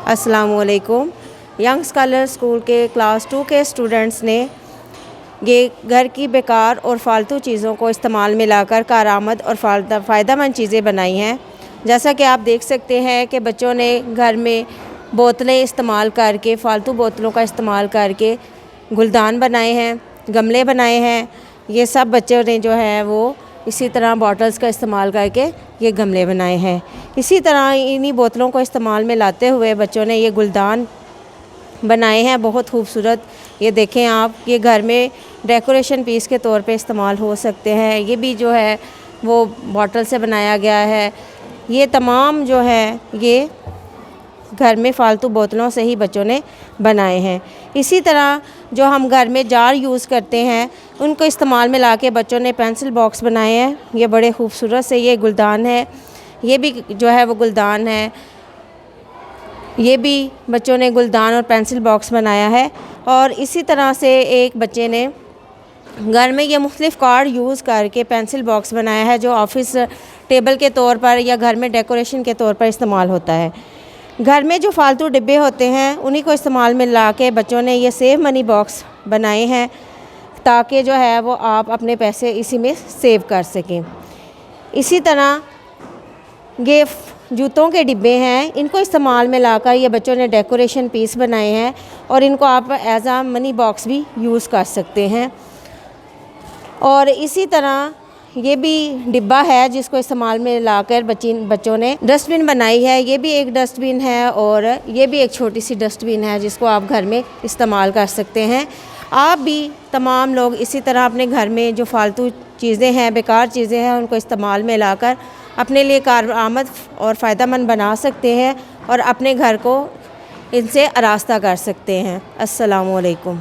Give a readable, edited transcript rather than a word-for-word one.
अस्सलामुअलैकुम। Young scholar school के class 2 के स्टूडेंट्स ने ये घर की बेकार और फालतू चीज़ों को इस्तेमाल में लाकर कारआमद और फ़ायदेमंद चीज़ें बनाई हैं। जैसा कि आप देख सकते हैं कि बच्चों ने घर में बोतलें इस्तेमाल करके, फालतू बोतलों का इस्तेमाल करके गुलदान बनाए हैं, गमले बनाए हैं। ये सब बच्चों ने जो है वो इसी तरह बॉटल्स का इस्तेमाल करके ये गमले बनाए हैं। इसी तरह इन्हीं बोतलों को इस्तेमाल में लाते हुए बच्चों ने ये गुलदान बनाए हैं, बहुत खूबसूरत। ये देखें आप, ये घर में डेकोरेशन पीस के तौर पे इस्तेमाल हो सकते हैं। ये भी जो है वो बॉटल से बनाया गया है। ये तमाम जो है ये घर में फ़ालतू बोतलों से ही बच्चों ने बनाए हैं। इसी तरह जो हम घर में जार यूज़ करते हैं उनको इस्तेमाल में लाके बच्चों ने पेंसिल बॉक्स बनाए हैं। ये बड़े खूबसूरत से ये गुलदान है, ये भी जो है वो गुलदान है। ये भी बच्चों ने गुलदान और पेंसिल बॉक्स बनाया है। और इसी तरह से एक बच्चे ने घर में ये मुख्तलिफ़ कार्ड यूज़ करके पेंसिल बॉक्स बनाया है, जो ऑफ़िस टेबल के तौर पर या घर में डेकोरेशन के तौर पर इस्तेमाल होता है। घर में जो फालतू डिब्बे होते हैं उन्हीं को इस्तेमाल में ला के बच्चों ने ये सेव मनी बॉक्स बनाए हैं, ताकि जो है वो आप अपने पैसे इसी में सेव कर सकें। इसी तरह ये जूतों के डिब्बे हैं, इनको इस्तेमाल में लाकर ये बच्चों ने डेकोरेशन पीस बनाए हैं और इनको आप एज आ मनी बॉक्स भी यूज़ कर सकते हैं। और इसी तरह ये भी डिब्बा है जिसको इस्तेमाल में लाकर बच्चों ने डस्टबिन बनाई है। ये भी एक डस्टबिन है और ये भी एक छोटी सी डस्टबिन है जिसको आप घर में इस्तेमाल कर सकते हैं। आप भी तमाम लोग इसी तरह अपने घर में जो फालतू चीज़ें हैं, बेकार चीज़ें हैं, उनको इस्तेमाल में लाकर अपने लिए कारआमद और फ़ायदेमंद बना सकते हैं और अपने घर को इनसे आरास्ता कर सकते हैं। अस्सलामु अलैकुम।